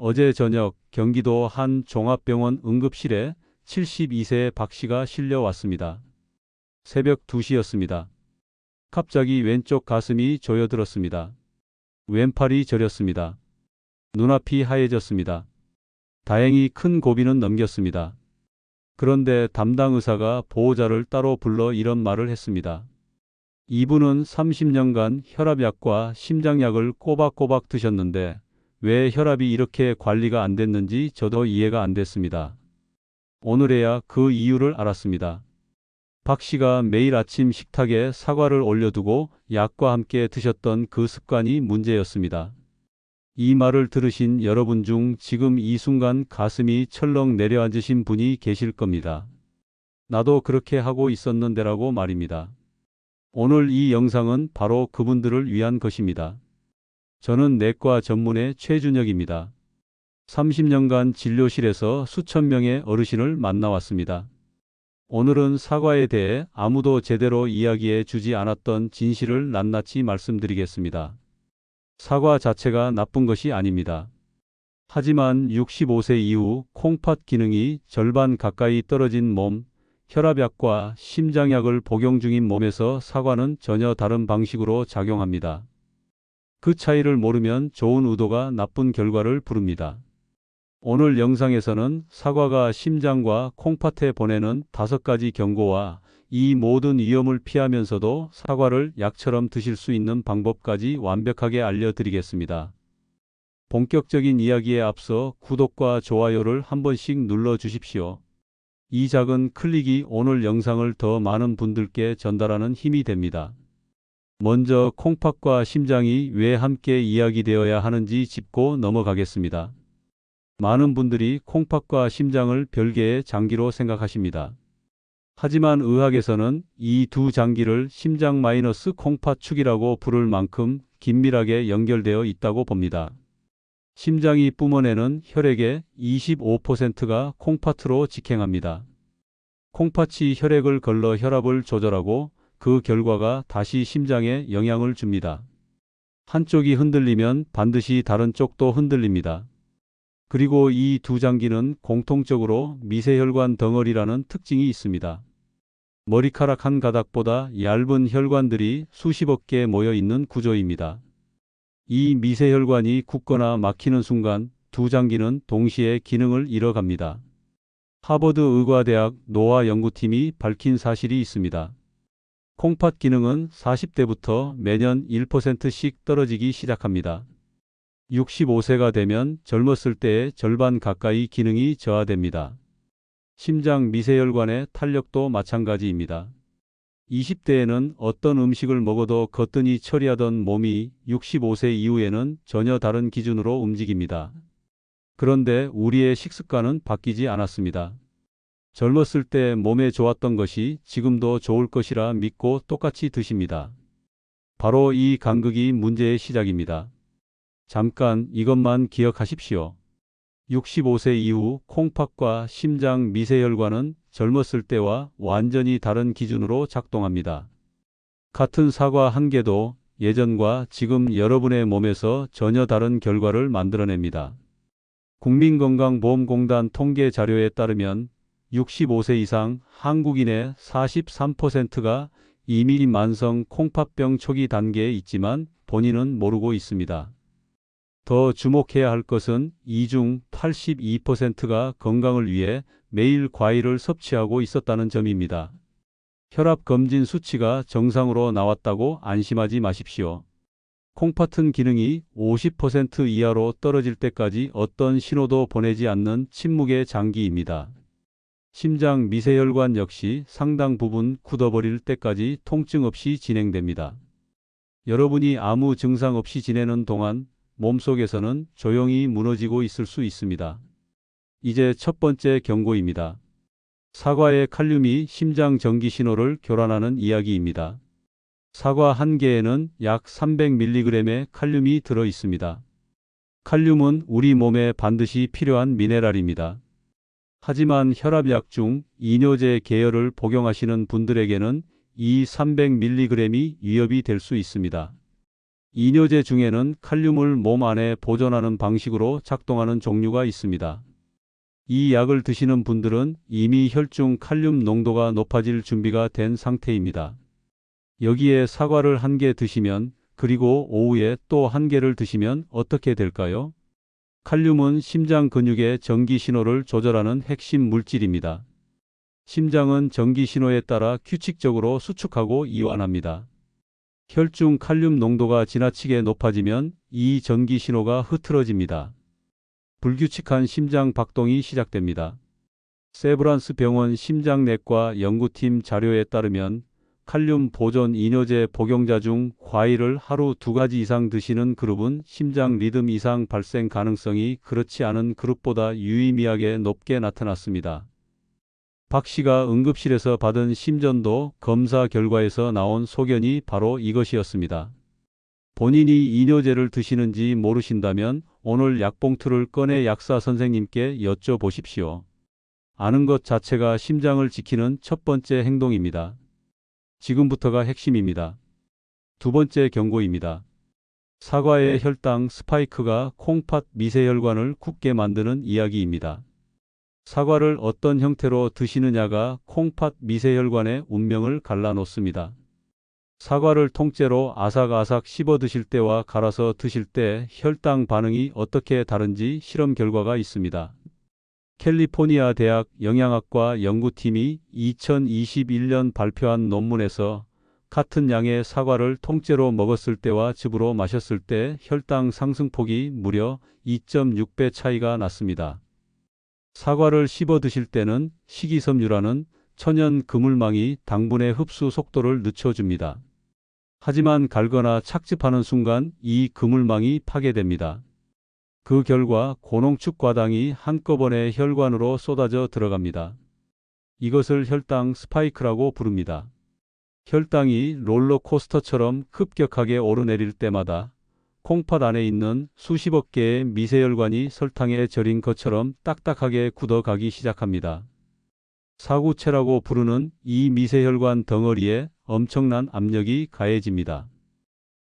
어제 저녁 경기도 한 종합병원 응급실에 72세 박 씨가 실려왔습니다. 새벽 2시였습니다. 갑자기 왼쪽 가슴이 조여들었습니다. 왼팔이 저렸습니다. 눈앞이 하얘졌습니다. 다행히 큰 고비는 넘겼습니다. 그런데 담당 의사가 보호자를 따로 불러 이런 말을 했습니다. 이분은 30년간 혈압약과 심장약을 꼬박꼬박 드셨는데 왜 혈압이 이렇게 관리가 안 됐는지 저도 이해가 안 됐습니다. 오늘에야 그 이유를 알았습니다. 박 씨가 매일 아침 식탁에 사과를 올려두고 약과 함께 드셨던 그 습관이 문제였습니다. 이 말을 들으신 여러분 중 지금 이 순간 가슴이 철렁 내려앉으신 분이 계실 겁니다. 나도 그렇게 하고 있었는데라고 말입니다. 오늘 이 영상은 바로 그분들을 위한 것입니다. 저는 내과 전문의 최준혁입니다. 30년간 진료실에서 수천 명의 어르신을 만나왔습니다. 오늘은 사과에 대해 아무도 제대로 이야기해 주지 않았던 진실을 낱낱이 말씀드리겠습니다. 사과 자체가 나쁜 것이 아닙니다. 하지만 65세 이후 콩팥 기능이 절반 가까이 떨어진 몸, 혈압약과 심장약을 복용 중인 몸에서 사과는 전혀 다른 방식으로 작용합니다. 그 차이를 모르면 좋은 의도가 나쁜 결과를 부릅니다. 오늘 영상에서는 사과가 심장과 콩팥에 보내는 5가지 경고와 이 모든 위험을 피하면서도 사과를 약처럼 드실 수 있는 방법까지 완벽하게 알려드리겠습니다. 본격적인 이야기에 앞서 구독과 좋아요를 한 번씩 눌러 주십시오. 이 작은 클릭이 오늘 영상을 더 많은 분들께 전달하는 힘이 됩니다. 먼저 콩팥과 심장이 왜 함께 이야기되어야 하는지 짚고 넘어가겠습니다. 많은 분들이 콩팥과 심장을 별개의 장기로 생각하십니다. 하지만 의학에서는 이 두 장기를 심장-콩팥 축이라고 부를 만큼 긴밀하게 연결되어 있다고 봅니다. 심장이 뿜어내는 혈액의 25%가 콩팥으로 직행합니다. 콩팥이 혈액을 걸러 혈압을 조절하고 그 결과가 다시 심장에 영향을 줍니다. 한쪽이 흔들리면 반드시 다른 쪽도 흔들립니다. 그리고 이 두 장기는 공통적으로 미세혈관 덩어리라는 특징이 있습니다. 머리카락 한 가닥보다 얇은 혈관들이 수십억 개 모여 있는 구조입니다. 이 미세혈관이 굳거나 막히는 순간 두 장기는 동시에 기능을 잃어갑니다. 하버드 의과대학 노화 연구팀이 밝힌 사실이 있습니다. 콩팥 기능은 40대부터 매년 1%씩 떨어지기 시작합니다. 65세가 되면 젊었을 때의 절반 가까이 기능이 저하됩니다. 심장 미세혈관의 탄력도 마찬가지입니다. 20대에는 어떤 음식을 먹어도 거뜬히 처리하던 몸이 65세 이후에는 전혀 다른 기준으로 움직입니다. 그런데 우리의 식습관은 바뀌지 않았습니다. 젊었을 때 몸에 좋았던 것이 지금도 좋을 것이라 믿고 똑같이 드십니다. 바로 이 간극이 문제의 시작입니다. 잠깐 이것만 기억하십시오. 65세 이후 콩팥과 심장 미세혈관은 젊었을 때와 완전히 다른 기준으로 작동합니다. 같은 사과 한 개도 예전과 지금 여러분의 몸에서 전혀 다른 결과를 만들어냅니다. 국민건강보험공단 통계 자료에 따르면 65세 이상 한국인의 43%가 이미 만성 콩팥병 초기 단계에 있지만 본인은 모르고 있습니다. 더 주목해야 할 것은 이 중 82%가 건강을 위해 매일 과일을 섭취하고 있었다는 점입니다. 혈압 검진 수치가 정상으로 나왔다고 안심하지 마십시오. 콩팥은 기능이 50% 이하로 떨어질 때까지 어떤 신호도 보내지 않는 침묵의 장기입니다. 심장 미세혈관 역시 상당 부분 굳어버릴 때까지 통증 없이 진행됩니다. 여러분이 아무 증상 없이 지내는 동안 몸속에서는 조용히 무너지고 있을 수 있습니다. 이제 첫 번째 경고입니다. 사과의 칼륨이 심장 전기 신호를 교란하는 이야기입니다. 사과 한 개에는 약 300mg의 칼륨이 들어 있습니다. 칼륨은 우리 몸에 반드시 필요한 미네랄입니다. 하지만 혈압약 중 이뇨제 계열을 복용하시는 분들에게는 이 300mg이 위협이 될 수 있습니다. 이뇨제 중에는 칼륨을 몸 안에 보존하는 방식으로 작동하는 종류가 있습니다. 이 약을 드시는 분들은 이미 혈중 칼륨 농도가 높아질 준비가 된 상태입니다. 여기에 사과를 1개 드시면 그리고 오후에 또 1개를 드시면 어떻게 될까요? 칼륨은 심장 근육의 전기 신호를 조절하는 핵심 물질입니다. 심장은 전기 신호에 따라 규칙적으로 수축하고 이완합니다. 혈중 칼륨 농도가 지나치게 높아지면 이 전기 신호가 흐트러집니다. 불규칙한 심장 박동이 시작됩니다. 세브란스 병원 심장내과 연구팀 자료에 따르면 칼륨 보존 이뇨제 복용자 중 과일을 하루 2가지 이상 드시는 그룹은 심장 리듬 이상 발생 가능성이 그렇지 않은 그룹보다 유의미하게 높게 나타났습니다. 박 씨가 응급실에서 받은 심전도 검사 결과에서 나온 소견이 바로 이것이었습니다. 본인이 이뇨제를 드시는지 모르신다면 오늘 약봉투를 꺼내 약사 선생님께 여쭤보십시오. 아는 것 자체가 심장을 지키는 첫 번째 행동입니다. 지금부터가 핵심입니다. 두 번째 경고입니다. 사과의 혈당 스파이크가 콩팥 미세혈관을 굳게 만드는 이야기입니다. 사과를 어떤 형태로 드시느냐가 콩팥 미세혈관의 운명을 갈라놓습니다. 사과를 통째로 아삭아삭 씹어 드실 때와 갈아서 드실 때 혈당 반응이 어떻게 다른지 실험 결과가 있습니다. 캘리포니아 대학 영양학과 연구팀이 2021년 발표한 논문에서 같은 양의 사과를 통째로 먹었을 때와 즙으로 마셨을 때 혈당 상승폭이 무려 2.6배 차이가 났습니다. 사과를 씹어 드실 때는 식이섬유라는 천연 그물망이 당분의 흡수 속도를 늦춰줍니다. 하지만 갈거나 착즙하는 순간 이 그물망이 파괴됩니다. 그 결과 고농축 과당이 한꺼번에 혈관으로 쏟아져 들어갑니다. 이것을 혈당 스파이크라고 부릅니다. 혈당이 롤러코스터처럼 급격하게 오르내릴 때마다 콩팥 안에 있는 수십억 개의 미세혈관이 설탕에 절인 것처럼 딱딱하게 굳어가기 시작합니다. 사구체라고 부르는 이 미세혈관 덩어리에 엄청난 압력이 가해집니다.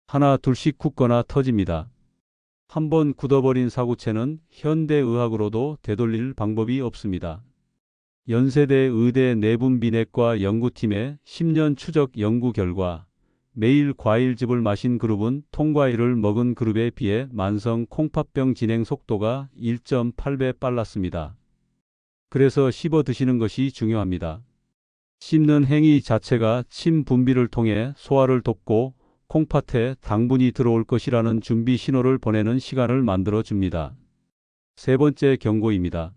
하나 둘씩 굳거나 터집니다. 한번 굳어버린 사구체는 현대의학으로도 되돌릴 방법이 없습니다. 연세대 의대 내분비내과 연구팀의 10년 추적 연구 결과 매일 과일즙을 마신 그룹은 통과일을 먹은 그룹에 비해 만성 콩팥병 진행 속도가 1.8배 빨랐습니다. 그래서 씹어 드시는 것이 중요합니다. 씹는 행위 자체가 침 분비를 통해 소화를 돕고 콩팥에 당분이 들어올 것이라는 준비 신호를 보내는 시간을 만들어 줍니다. 세 번째 경고입니다.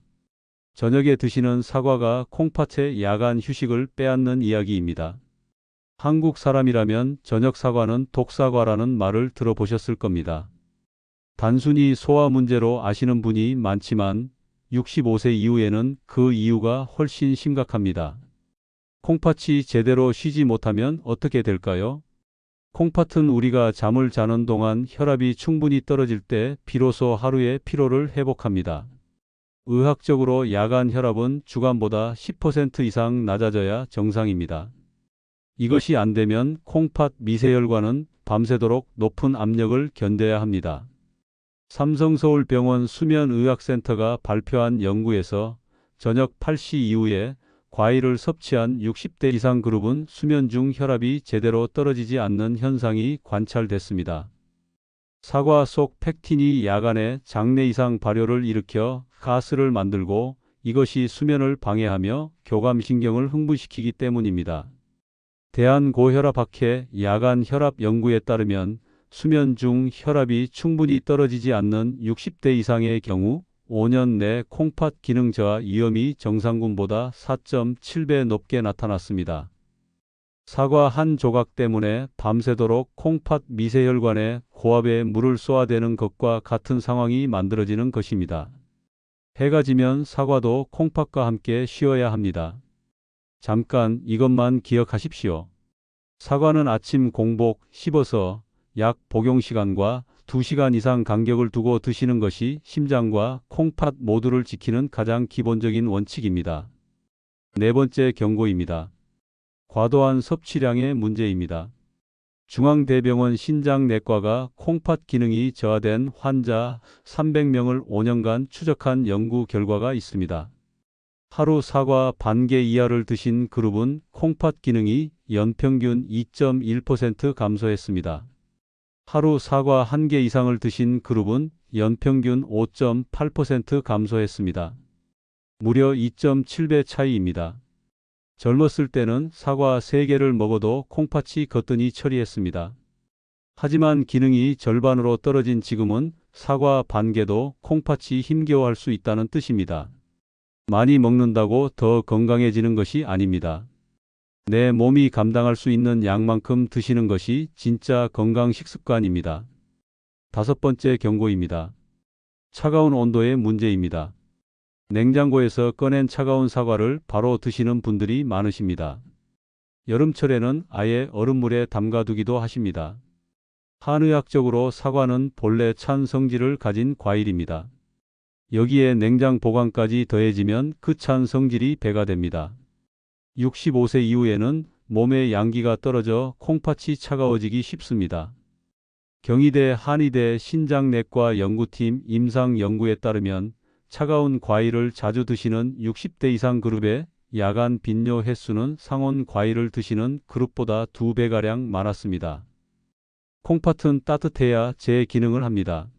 저녁에 드시는 사과가 콩팥의 야간 휴식을 빼앗는 이야기입니다. 한국 사람이라면 저녁 사과는 독사과라는 말을 들어보셨을 겁니다. 단순히 소화 문제로 아시는 분이 많지만 65세 이후에는 그 이유가 훨씬 심각합니다. 콩팥이 제대로 쉬지 못하면 어떻게 될까요? 콩팥은 우리가 잠을 자는 동안 혈압이 충분히 떨어질 때 비로소 하루의 피로를 회복합니다. 의학적으로 야간 혈압은 주간보다 10% 이상 낮아져야 정상입니다. 이것이 안 되면 콩팥 미세혈관은 밤새도록 높은 압력을 견뎌야 합니다. 삼성서울병원 수면의학센터가 발표한 연구에서 저녁 8시 이후에 과일을 섭취한 60대 이상 그룹은 수면 중 혈압이 제대로 떨어지지 않는 현상이 관찰됐습니다. 사과 속 펙틴이 야간에 장내 이상 발효를 일으켜 가스를 만들고 이것이 수면을 방해하며 교감신경을 흥분시키기 때문입니다. 대한고혈압학회 야간 혈압 연구에 따르면 수면 중 혈압이 충분히 떨어지지 않는 60대 이상의 경우 5년 내 콩팥 기능 저하 위험이 정상군보다 4.7배 높게 나타났습니다. 사과 한 조각 때문에 밤새도록 콩팥 미세혈관에 고압의 물을 쏘아대는 것과 같은 상황이 만들어지는 것입니다. 해가 지면 사과도 콩팥과 함께 쉬어야 합니다. 잠깐 이것만 기억하십시오. 사과는 아침 공복 씹어서 약 복용 시간과 2시간 이상 간격을 두고 드시는 것이 심장과 콩팥 모두를 지키는 가장 기본적인 원칙입니다. 네 번째 경고입니다. 과도한 섭취량의 문제입니다. 중앙대병원 신장내과가 콩팥 기능이 저하된 환자 300명을 5년간 추적한 연구 결과가 있습니다. 하루 사과 반 개 이하를 드신 그룹은 콩팥 기능이 연평균 2.1% 감소했습니다. 하루 사과 한 개 이상을 드신 그룹은 연평균 5.8% 감소했습니다. 무려 2.7배 차이입니다. 젊었을 때는 사과 3개를 먹어도 콩팥이 거뜬히 처리했습니다. 하지만 기능이 절반으로 떨어진 지금은 사과 반 개도 콩팥이 힘겨워할 수 있다는 뜻입니다. 많이 먹는다고 더 건강해지는 것이 아닙니다. 내 몸이 감당할 수 있는 양만큼 드시는 것이 진짜 건강 식습관입니다. 5번째 경고입니다. 차가운 온도의 문제입니다. 냉장고에서 꺼낸 차가운 사과를 바로 드시는 분들이 많으십니다. 여름철에는 아예 얼음물에 담가두기도 하십니다. 한의학적으로 사과는 본래 찬 성질을 가진 과일입니다. 여기에 냉장 보관까지 더해지면 그 찬 성질이 배가 됩니다. 65세 이후에는 몸의 양기가 떨어져 콩팥이 차가워지기 쉽습니다. 경희대 한의대 신장내과 연구팀 임상 연구에 따르면 차가운 과일을 자주 드시는 60대 이상 그룹의 야간 빈뇨 횟수는 상온 과일을 드시는 그룹보다 2배가량 많았습니다. 콩팥은 따뜻해야 제 기능을 합니다.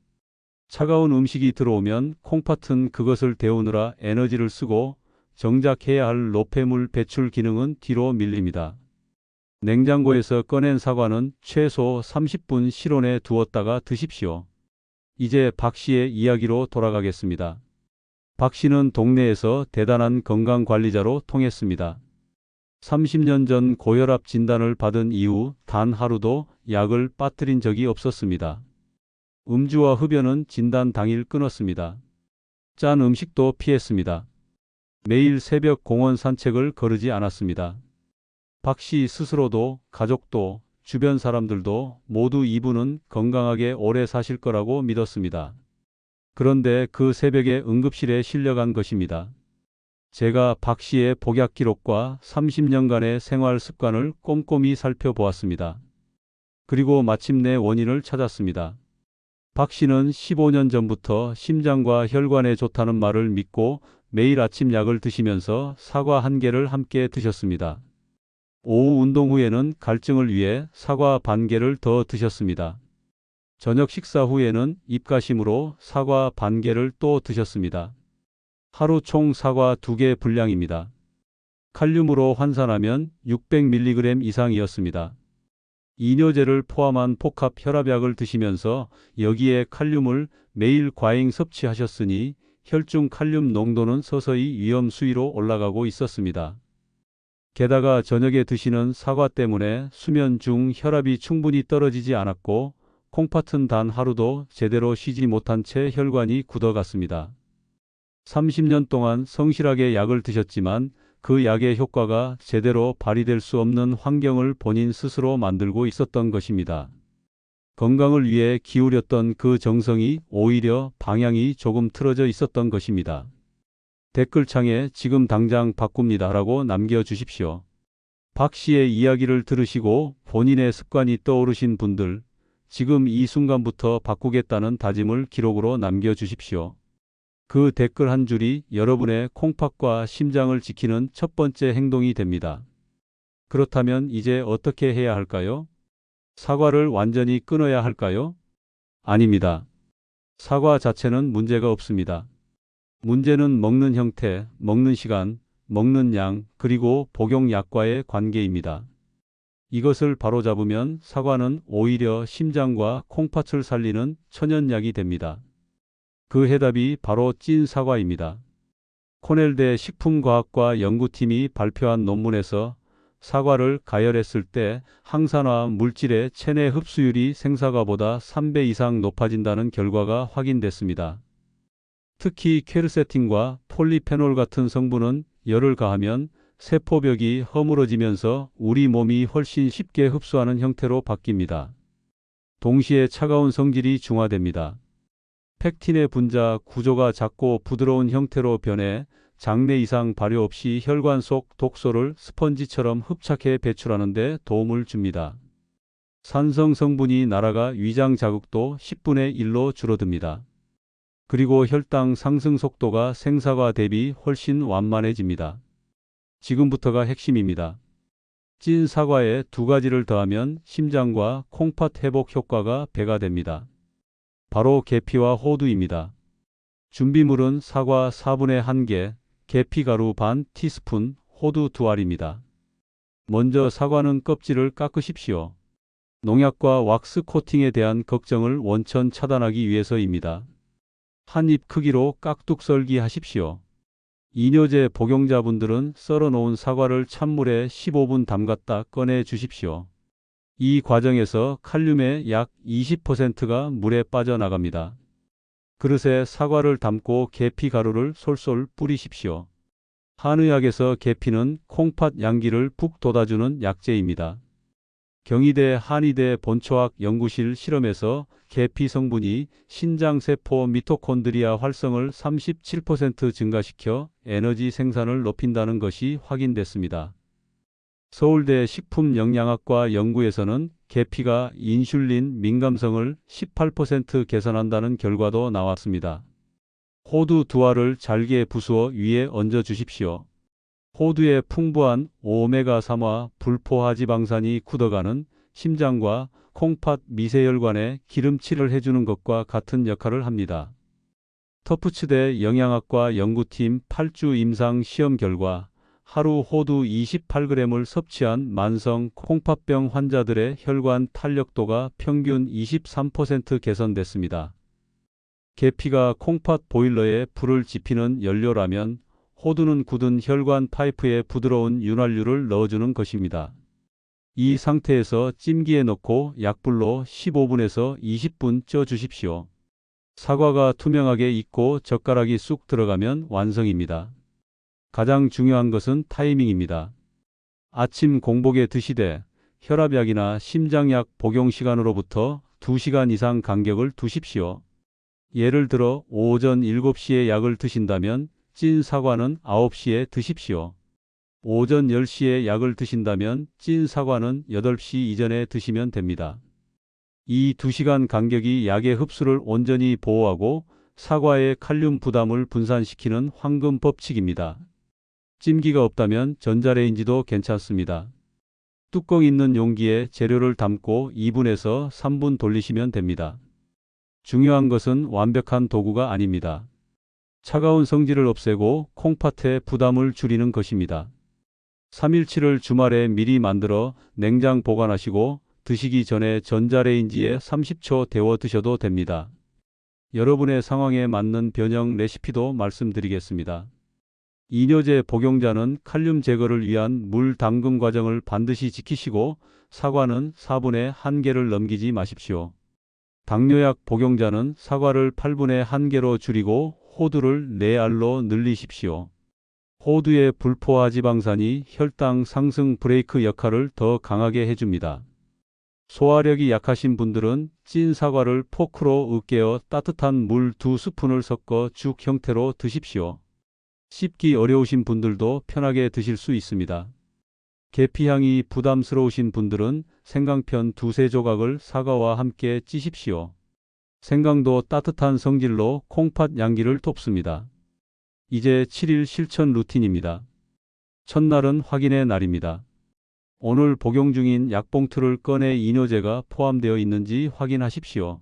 차가운 음식이 들어오면 콩팥은 그것을 데우느라 에너지를 쓰고 정작 해야 할 노폐물 배출 기능은 뒤로 밀립니다. 냉장고에서 꺼낸 사과는 최소 30분 실온에 두었다가 드십시오. 이제 박 씨의 이야기로 돌아가겠습니다. 박 씨는 동네에서 대단한 건강관리자로 통했습니다. 30년 전 고혈압 진단을 받은 이후 단 하루도 약을 빠뜨린 적이 없었습니다. 음주와 흡연은 진단 당일 끊었습니다. 짠 음식도 피했습니다. 매일 새벽 공원 산책을 거르지 않았습니다. 박 씨 스스로도 가족도 주변 사람들도 모두 이분은 건강하게 오래 사실 거라고 믿었습니다. 그런데 그 새벽에 응급실에 실려간 것입니다. 제가 박 씨의 복약 기록과 30년간의 생활 습관을 꼼꼼히 살펴보았습니다. 그리고 마침내 원인을 찾았습니다. 박 씨는 15년 전부터 심장과 혈관에 좋다는 말을 믿고 매일 아침 약을 드시면서 사과 한 개를 함께 드셨습니다. 오후 운동 후에는 갈증을 위해 사과 반 개를 더 드셨습니다. 저녁 식사 후에는 입가심으로 사과 반 개를 또 드셨습니다. 하루 총 사과 2개 분량입니다. 칼륨으로 환산하면 600mg 이상이었습니다. 이뇨제를 포함한 복합 혈압약을 드시면서 여기에 칼륨을 매일 과잉 섭취하셨으니 혈중 칼륨 농도는 서서히 위험 수위로 올라가고 있었습니다. 게다가 저녁에 드시는 사과 때문에 수면 중 혈압이 충분히 떨어지지 않았고 콩팥은 단 하루도 제대로 쉬지 못한 채 혈관이 굳어갔습니다. 30년 동안 성실하게 약을 드셨지만 그 약의 효과가 제대로 발휘될 수 없는 환경을 본인 스스로 만들고 있었던 것입니다. 건강을 위해 기울였던 그 정성이 오히려 방향이 조금 틀어져 있었던 것입니다. 댓글창에 지금 당장 바꿉니다라고 남겨주십시오. 박 씨의 이야기를 들으시고 본인의 습관이 떠오르신 분들, 지금 이 순간부터 바꾸겠다는 다짐을 기록으로 남겨주십시오. 그 댓글 한 줄이 여러분의 콩팥과 심장을 지키는 첫 번째 행동이 됩니다. 그렇다면 이제 어떻게 해야 할까요? 사과를 완전히 끊어야 할까요? 아닙니다. 사과 자체는 문제가 없습니다. 문제는 먹는 형태, 먹는 시간, 먹는 양, 그리고 복용약과의 관계입니다. 이것을 바로잡으면 사과는 오히려 심장과 콩팥을 살리는 천연약이 됩니다. 그 해답이 바로 찐 사과입니다. 코넬대 식품과학과 연구팀이 발표한 논문에서 사과를 가열했을 때 항산화 물질의 체내 흡수율이 생사과보다 3배 이상 높아진다는 결과가 확인됐습니다. 특히 퀘르세틴과 폴리페놀 같은 성분은 열을 가하면 세포벽이 허물어지면서 우리 몸이 훨씬 쉽게 흡수하는 형태로 바뀝니다. 동시에 차가운 성질이 중화됩니다. 펙틴의 분자 구조가 작고 부드러운 형태로 변해 장내 이상 발효 없이 혈관 속 독소를 스펀지처럼 흡착해 배출하는 데 도움을 줍니다. 산성 성분이 날아가 위장 자극도 10분의 1로 줄어듭니다. 그리고 혈당 상승 속도가 생사과 대비 훨씬 완만해집니다. 지금부터가 핵심입니다. 찐 사과에 두 가지를 더하면 심장과 콩팥 회복 효과가 배가 됩니다. 바로 계피와 호두입니다. 준비물은 사과 4분의 1개, 계피가루 반 티스푼, 호두 2알입니다. 먼저 사과는 껍질을 깎으십시오. 농약과 왁스 코팅에 대한 걱정을 원천 차단하기 위해서입니다. 한 입 크기로 깍둑 썰기 하십시오. 이뇨제 복용자분들은 썰어놓은 사과를 찬물에 15분 담갔다 꺼내 주십시오. 이 과정에서 칼륨의 약 20%가 물에 빠져나갑니다. 그릇에 사과를 담고 계피 가루를 솔솔 뿌리십시오. 한의학에서 계피는 콩팥 양기를 푹 돋아주는 약재입니다. 경희대 한의대 본초학 연구실 실험에서 계피 성분이 신장세포 미토콘드리아 활성을 37% 증가시켜 에너지 생산을 높인다는 것이 확인됐습니다. 서울대 식품영양학과 연구에서는 계피가 인슐린 민감성을 18% 개선한다는 결과도 나왔습니다. 호두 2알을 잘게 부수어 위에 얹어 주십시오. 호두의 풍부한 오메가3와 불포화지방산이 굳어가는 심장과 콩팥 미세혈관에 기름칠을 해주는 것과 같은 역할을 합니다. 터프츠대 영양학과 연구팀 8주 임상 시험 결과 하루 호두 28g을 섭취한 만성 콩팥병 환자들의 혈관 탄력도가 평균 23% 개선됐습니다. 계피가 콩팥 보일러에 불을 지피는 연료라면 호두는 굳은 혈관 파이프에 부드러운 윤활유를 넣어주는 것입니다. 이 상태에서 찜기에 넣고 약불로 15분에서 20분 쪄 주십시오. 사과가 투명하게 익고 젓가락이 쑥 들어가면 완성입니다. 가장 중요한 것은 타이밍입니다. 아침 공복에 드시되 혈압약이나 심장약 복용 시간으로부터 2시간 이상 간격을 두십시오. 예를 들어 오전 7시에 약을 드신다면 찐 사과는 9시에 드십시오. 오전 10시에 약을 드신다면 찐 사과는 8시 이전에 드시면 됩니다. 이 2시간 간격이 약의 흡수를 온전히 보호하고 사과의 칼륨 부담을 분산시키는 황금 법칙입니다. 찜기가 없다면 전자레인지도 괜찮습니다. 뚜껑 있는 용기에 재료를 담고 2분에서 3분 돌리시면 됩니다. 중요한 것은 완벽한 도구가 아닙니다. 차가운 성질을 없애고 콩팥의 부담을 줄이는 것입니다. 3일치를 주말에 미리 만들어 냉장 보관하시고 드시기 전에 전자레인지에 30초 데워 드셔도 됩니다. 여러분의 상황에 맞는 변형 레시피도 말씀드리겠습니다. 이뇨제 복용자는 칼륨 제거를 위한 물 담금 과정을 반드시 지키시고 사과는 4분의 1개를 넘기지 마십시오. 당뇨약 복용자는 사과를 8분의 1개로 줄이고 호두를 4알로 늘리십시오. 호두의 불포화지방산이 혈당 상승 브레이크 역할을 더 강하게 해줍니다. 소화력이 약하신 분들은 찐 사과를 포크로 으깨어 따뜻한 물 2스푼을 섞어 죽 형태로 드십시오. 씹기 어려우신 분들도 편하게 드실 수 있습니다. 계피향이 부담스러우신 분들은 생강편 2~3조각을 사과와 함께 찌십시오. 생강도 따뜻한 성질로 콩팥 양기를 돕습니다. 이제 7일 실천 루틴입니다. 첫날은 확인의 날입니다. 오늘 복용 중인 약봉투를 꺼내 이뇨제가 포함되어 있는지 확인하십시오.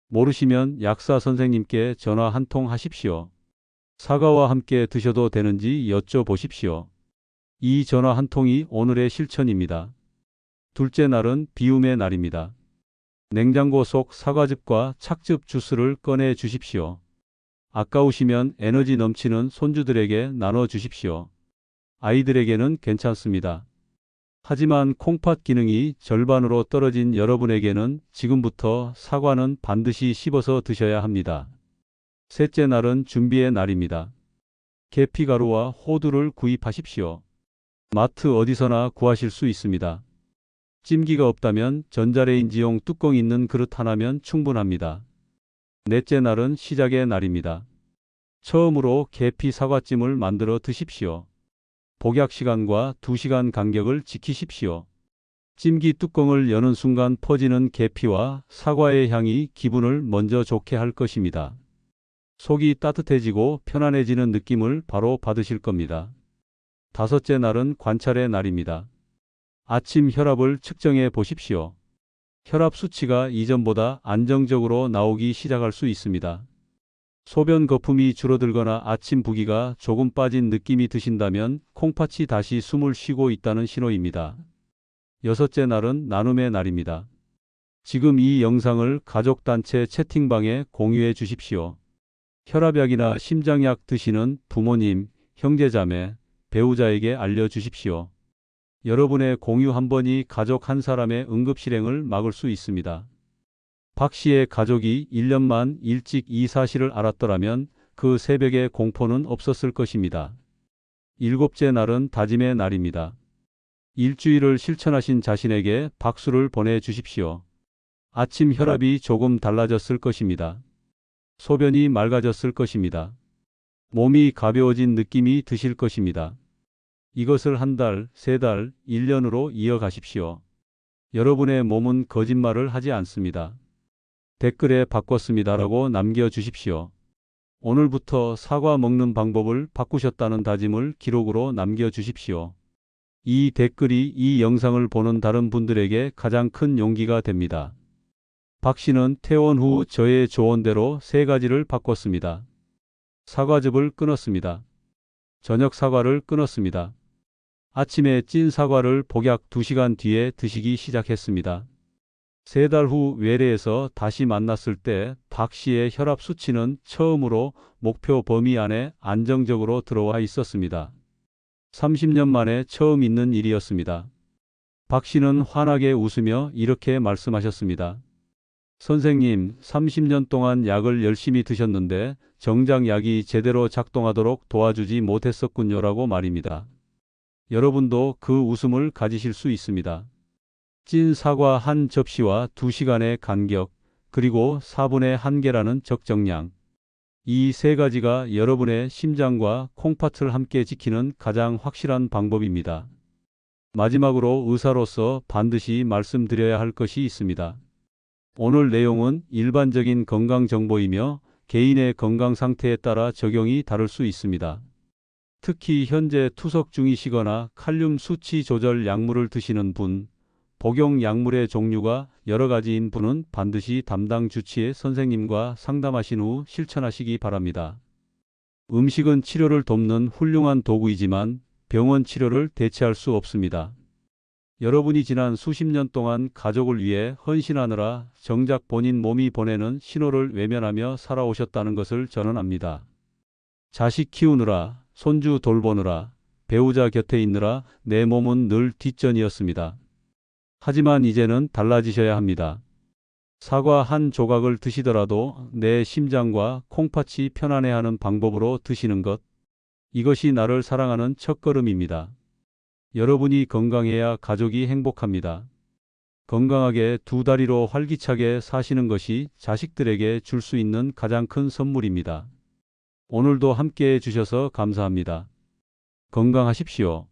모르시면 약사 선생님께 전화 한 통 하십시오. 사과와 함께 드셔도 되는지 여쭤보십시오. 이 전화 한 통이 오늘의 실천입니다. 둘째 날은 비움의 날입니다. 냉장고 속 사과즙과 착즙 주스를 꺼내 주십시오. 아까우시면 에너지 넘치는 손주들에게 나눠 주십시오. 아이들에게는 괜찮습니다. 하지만 콩팥 기능이 절반으로 떨어진 여러분에게는 지금부터 사과는 반드시 씹어서 드셔야 합니다. 셋째 날은 준비의 날입니다. 계피가루와 호두를 구입하십시오. 마트 어디서나 구하실 수 있습니다. 찜기가 없다면 전자레인지용 뚜껑 있는 그릇 하나면 충분합니다. 넷째 날은 시작의 날입니다. 처음으로 계피 사과찜을 만들어 드십시오. 복약 시간과 2시간 간격을 지키십시오. 찜기 뚜껑을 여는 순간 퍼지는 계피와 사과의 향이 기분을 먼저 좋게 할 것입니다. 속이 따뜻해지고 편안해지는 느낌을 바로 받으실 겁니다. 다섯째 날은 관찰의 날입니다. 아침 혈압을 측정해 보십시오. 혈압 수치가 이전보다 안정적으로 나오기 시작할 수 있습니다. 소변 거품이 줄어들거나 아침 부기가 조금 빠진 느낌이 드신다면 콩팥이 다시 숨을 쉬고 있다는 신호입니다. 여섯째 날은 나눔의 날입니다. 지금 이 영상을 가족단체 채팅방에 공유해 주십시오. 혈압약이나 심장약 드시는 부모님, 형제자매, 배우자에게 알려주십시오. 여러분의 공유 한 번이 가족 한 사람의 응급실행을 막을 수 있습니다. 박 씨의 가족이 1년만 일찍 이 사실을 알았더라면 그 새벽의 공포는 없었을 것입니다. 일곱째 날은 다짐의 날입니다. 일주일을 실천하신 자신에게 박수를 보내주십시오. 아침 혈압이 조금 달라졌을 것입니다. 소변이 맑아졌을 것입니다. 몸이 가벼워진 느낌이 드실 것입니다. 이것을 한 달, 세 달, 1년으로 이어가십시오. 여러분의 몸은 거짓말을 하지 않습니다. 댓글에 바꿨습니다라고 남겨주십시오. 오늘부터 사과 먹는 방법을 바꾸셨다는 다짐을 기록으로 남겨주십시오. 이 댓글이 이 영상을 보는 다른 분들에게 가장 큰 용기가 됩니다. 박 씨는 퇴원 후 저의 조언대로 3가지를 바꿨습니다. 사과즙을 끊었습니다. 저녁 사과를 끊었습니다. 아침에 찐 사과를 복약 2시간 뒤에 드시기 시작했습니다. 3달 후 외래에서 다시 만났을 때 박 씨의 혈압 수치는 처음으로 목표 범위 안에 안정적으로 들어와 있었습니다. 30년 만에 처음 있는 일이었습니다. 박 씨는 환하게 웃으며 이렇게 말씀하셨습니다. 선생님, 30년 동안 약을 열심히 드셨는데 정작 약이 제대로 작동하도록 도와주지 못했었군요라고 말입니다. 여러분도 그 웃음을 가지실 수 있습니다. 찐 사과 한 접시와 2시간의 간격, 그리고 4분의 1개라는 적정량. 이 3가지가 여러분의 심장과 콩팥을 함께 지키는 가장 확실한 방법입니다. 마지막으로 의사로서 반드시 말씀드려야 할 것이 있습니다. 오늘 내용은 일반적인 건강 정보이며 개인의 건강 상태에 따라 적용이 다를 수 있습니다. 특히 현재 투석 중이시거나 칼륨 수치 조절 약물을 드시는 분, 복용 약물의 종류가 여러 가지인 분은 반드시 담당 주치의 선생님과 상담하신 후 실천하시기 바랍니다. 음식은 치료를 돕는 훌륭한 도구이지만 병원 치료를 대체할 수 없습니다. 여러분이 지난 수십 년 동안 가족을 위해 헌신하느라 정작 본인 몸이 보내는 신호를 외면하며 살아오셨다는 것을 저는 압니다. 자식 키우느라, 손주 돌보느라, 배우자 곁에 있느라 내 몸은 늘 뒷전이었습니다. 하지만 이제는 달라지셔야 합니다. 사과 한 조각을 드시더라도 내 심장과 콩팥이 편안해하는 방법으로 드시는 것. 이것이 나를 사랑하는 첫걸음입니다. 여러분이 건강해야 가족이 행복합니다. 건강하게 2다리로 활기차게 사시는 것이 자식들에게 줄 수 있는 가장 큰 선물입니다. 오늘도 함께해 주셔서 감사합니다. 건강하십시오.